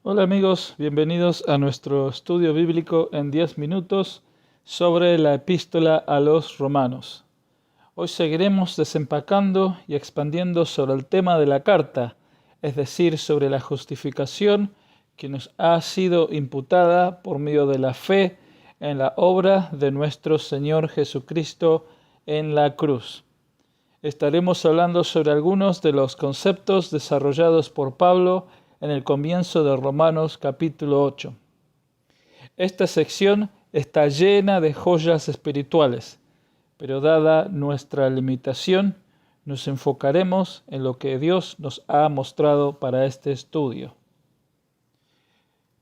Hola amigos, bienvenidos a nuestro estudio bíblico en 10 minutos sobre la epístola a los romanos. Hoy seguiremos desempacando y expandiendo sobre el tema de la carta, es decir, sobre la justificación que nos ha sido imputada por medio de la fe en la obra de nuestro Señor Jesucristo en la cruz. Estaremos hablando sobre algunos de los conceptos desarrollados por Pablo en el comienzo de Romanos capítulo 8. Esta sección está llena de joyas espirituales, pero dada nuestra limitación, nos enfocaremos en lo que Dios nos ha mostrado para este estudio.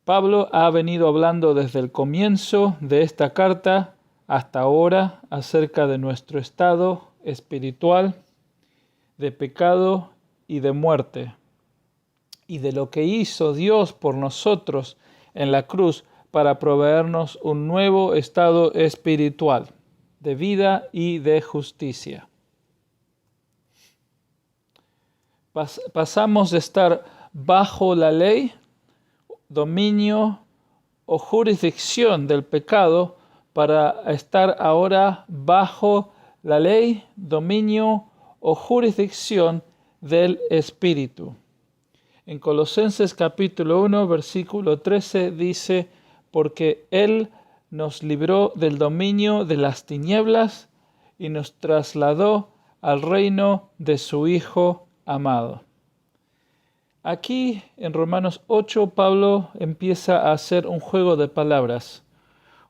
Pablo ha venido hablando desde el comienzo de esta carta hasta ahora acerca de nuestro estado espiritual, de pecado y de muerte, y de lo que hizo Dios por nosotros en la cruz para proveernos un nuevo estado espiritual, de vida y de justicia. Pasamos de estar bajo la ley, dominio o jurisdicción del pecado para estar ahora bajo la ley, dominio o jurisdicción del Espíritu. En Colosenses capítulo 1, versículo 13 dice: porque Él nos libró del dominio de las tinieblas y nos trasladó al reino de su Hijo amado. Aquí en Romanos 8, Pablo empieza a hacer un juego de palabras,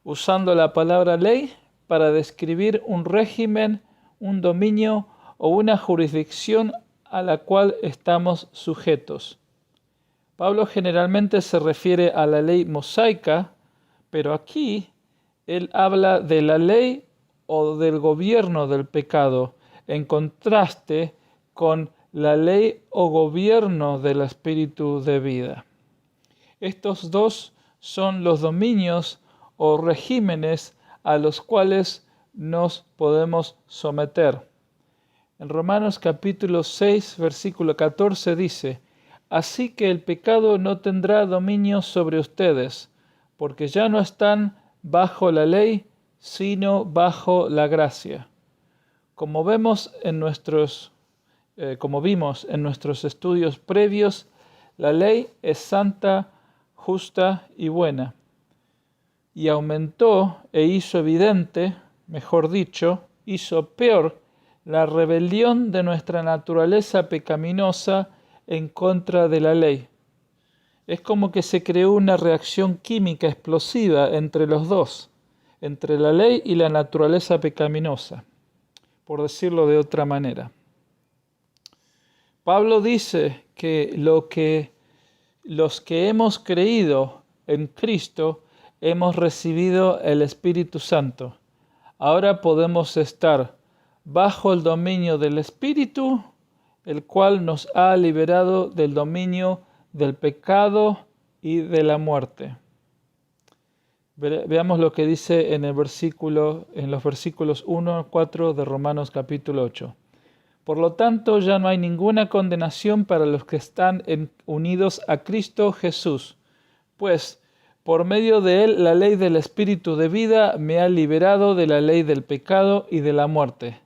usando la palabra ley para describir un régimen, un dominio o una jurisdicción a la cual estamos sujetos. Pablo generalmente se refiere a la ley mosaica, pero aquí él habla de la ley o del gobierno del pecado, en contraste con la ley o gobierno del espíritu de vida. Estos dos son los dominios o regímenes a los cuales nos podemos someter. En Romanos capítulo 6, versículo 14 dice: así que el pecado no tendrá dominio sobre ustedes, porque ya no están bajo la ley, sino bajo la gracia. Como vimos en nuestros estudios previos, la ley es santa, justa y buena, y aumentó e hizo evidente, mejor dicho, hizo peor la rebelión de nuestra naturaleza pecaminosa en contra de la ley. Es como que se creó una reacción química explosiva entre los dos, entre la ley y la naturaleza pecaminosa, por decirlo de otra manera. Pablo dice que los que hemos creído en Cristo hemos recibido el Espíritu Santo. Ahora podemos estar bajo el dominio del Espíritu, el cual nos ha liberado del dominio del pecado y de la muerte. Veamos lo que dice en los versículos 1 al 4 de Romanos capítulo 8. Por lo tanto, ya no hay ninguna condenación para los que están unidos a Cristo Jesús, pues por medio de él la ley del Espíritu de vida me ha liberado de la ley del pecado y de la muerte.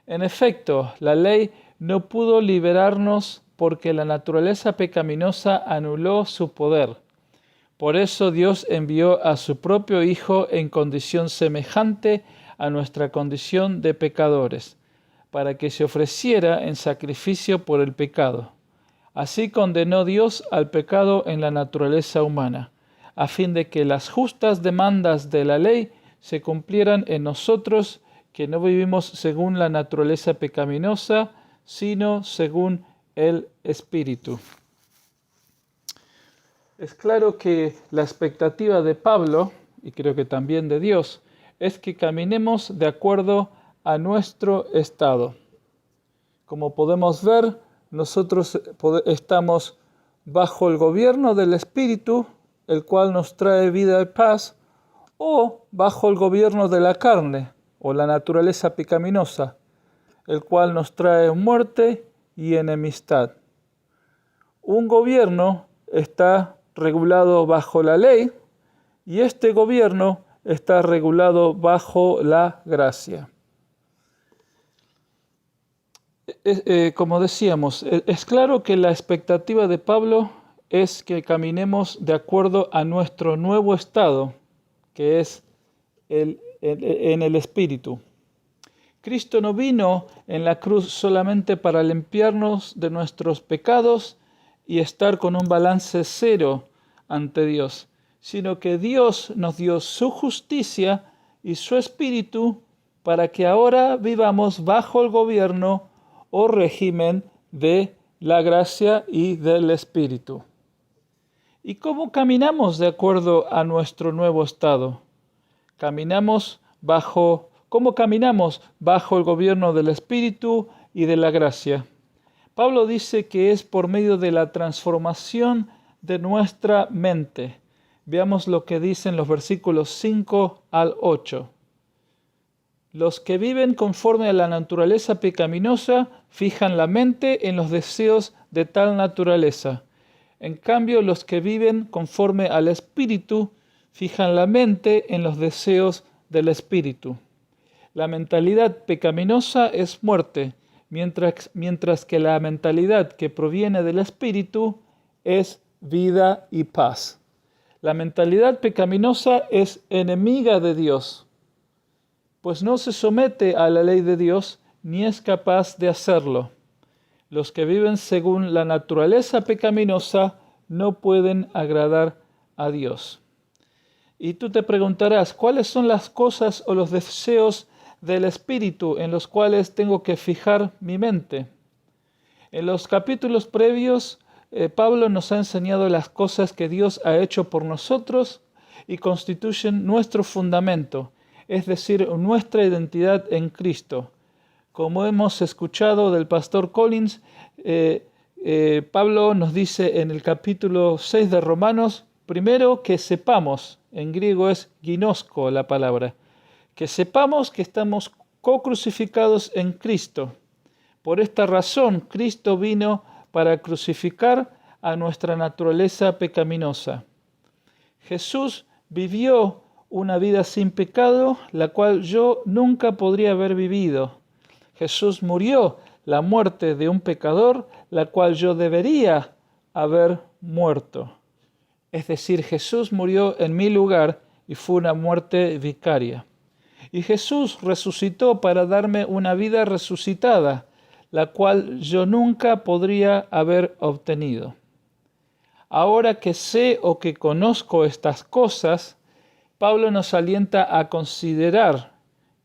En efecto, la ley no pudo liberarnos porque la naturaleza pecaminosa anuló su poder. Por eso Dios envió a su propio Hijo en condición semejante a nuestra condición de pecadores, para que se ofreciera en sacrificio por el pecado. Así condenó Dios al pecado en la naturaleza humana, a fin de que las justas demandas de la ley se cumplieran en nosotros, que no vivimos según la naturaleza pecaminosa, sino según el Espíritu. Es claro que la expectativa de Pablo, y creo que también de Dios, es que caminemos de acuerdo a nuestro estado. Como podemos ver, nosotros estamos bajo el gobierno del Espíritu, el cual nos trae vida y paz, o bajo el gobierno de la carne, o la naturaleza pecaminosa, el cual nos trae muerte y enemistad. Un gobierno está regulado bajo la ley y este gobierno está regulado bajo la gracia. Como decíamos, es claro que la expectativa de Pablo es que caminemos de acuerdo a nuestro nuevo estado, que es en el Espíritu. Cristo no vino en la cruz solamente para limpiarnos de nuestros pecados y estar con un balance cero ante Dios, sino que Dios nos dio su justicia y su Espíritu para que ahora vivamos bajo el gobierno o régimen de la gracia y del Espíritu. ¿Y cómo caminamos de acuerdo a nuestro nuevo estado? ¿Cómo caminamos bajo el gobierno del Espíritu y de la gracia? Pablo dice que es por medio de la transformación de nuestra mente. Veamos lo que dicen los versículos 5 al 8. Los que viven conforme a la naturaleza pecaminosa fijan la mente en los deseos de tal naturaleza. En cambio, los que viven conforme al Espíritu fijan la mente en los deseos del Espíritu. La mentalidad pecaminosa es muerte, mientras que la mentalidad que proviene del Espíritu es vida y paz. La mentalidad pecaminosa es enemiga de Dios, pues no se somete a la ley de Dios ni es capaz de hacerlo. Los que viven según la naturaleza pecaminosa no pueden agradar a Dios. Y tú te preguntarás, ¿cuáles son las cosas o los deseos del Espíritu en los cuales tengo que fijar mi mente? En los capítulos previos, Pablo nos ha enseñado las cosas que Dios ha hecho por nosotros y constituyen nuestro fundamento, es decir, nuestra identidad en Cristo. Como hemos escuchado del pastor Collins, Pablo nos dice en el capítulo 6 de Romanos, primero que sepamos, en griego es ginosko la palabra, que sepamos que estamos co-crucificados en Cristo. Por esta razón, Cristo vino para crucificar a nuestra naturaleza pecaminosa. Jesús vivió una vida sin pecado, la cual yo nunca podría haber vivido. Jesús murió la muerte de un pecador, la cual yo debería haber muerto. Es decir, Jesús murió en mi lugar y fue una muerte vicaria. Y Jesús resucitó para darme una vida resucitada, la cual yo nunca podría haber obtenido. Ahora que sé o que conozco estas cosas, Pablo nos alienta a considerar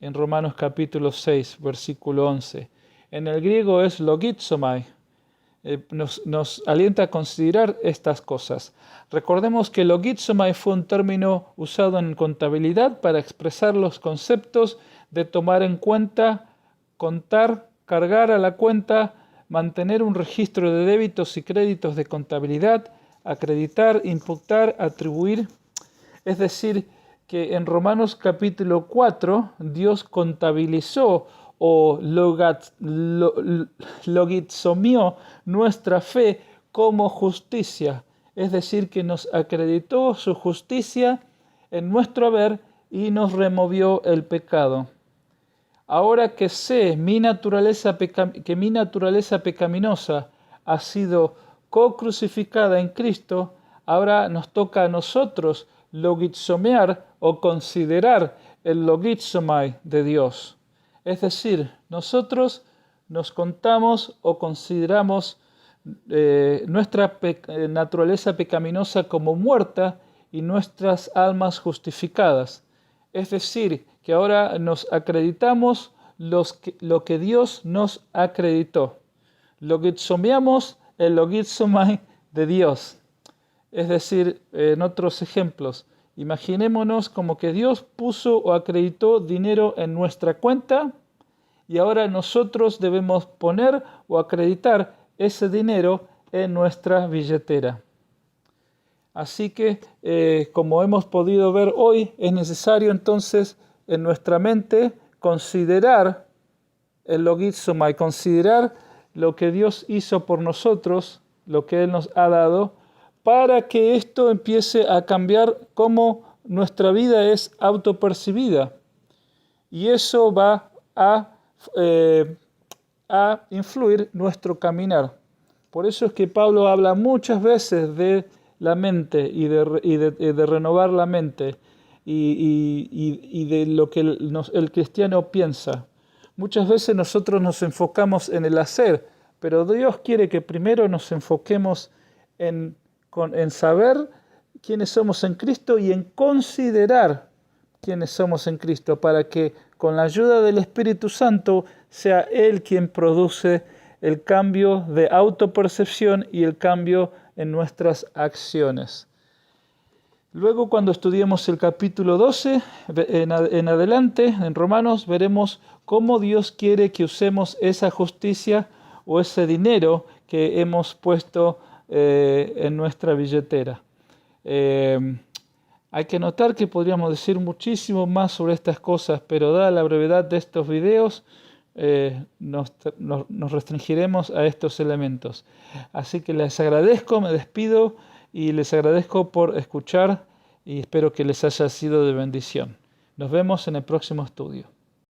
en Romanos capítulo 6, versículo 11. En el griego es logizomai. Nos alienta a considerar estas cosas. Recordemos que logizomai fue un término usado en contabilidad para expresar los conceptos de tomar en cuenta, contar, cargar a la cuenta, mantener un registro de débitos y créditos de contabilidad, acreditar, imputar, atribuir. Es decir, que en Romanos capítulo 4 Dios contabilizó o logizomió nuestra fe como justicia. Es decir, que nos acreditó su justicia en nuestro haber y nos removió el pecado. Ahora que sé que mi naturaleza pecaminosa ha sido co-crucificada en Cristo, ahora nos toca a nosotros logizomear o considerar el logizomai de Dios. Es decir, nosotros nos contamos o consideramos nuestra naturaleza pecaminosa como muerta y nuestras almas justificadas. Es decir, que ahora nos acreditamos lo que Dios nos acreditó. Logizomeamos el logizomai de Dios. Es decir, en otros ejemplos, imaginémonos como que Dios puso o acreditó dinero en nuestra cuenta y ahora nosotros debemos poner o acreditar ese dinero en nuestra billetera. Así que, como hemos podido ver hoy, es necesario entonces en nuestra mente considerar el logizomai, considerar lo que Dios hizo por nosotros, lo que Él nos ha dado, para que esto empiece a cambiar cómo nuestra vida es autopercibida. Y eso va a influir nuestro caminar. Por eso es que Pablo habla muchas veces de la mente y de renovar la mente y de lo que el cristiano piensa. Muchas veces nosotros nos enfocamos en el hacer, pero Dios quiere que primero nos enfoquemos en saber quiénes somos en Cristo y en considerar quiénes somos en Cristo, para que con la ayuda del Espíritu Santo sea Él quien produce el cambio de autopercepción y el cambio en nuestras acciones. Luego, cuando estudiemos el capítulo 12, en adelante, en Romanos, veremos cómo Dios quiere que usemos esa justicia o ese dinero que hemos puesto en nuestra billetera. Hay que notar que podríamos decir muchísimo más sobre estas cosas, pero dada la brevedad de estos videos, nos restringiremos a estos elementos. Así que les agradezco, me despido y les agradezco por escuchar y espero que les haya sido de bendición. Nos vemos en el próximo estudio.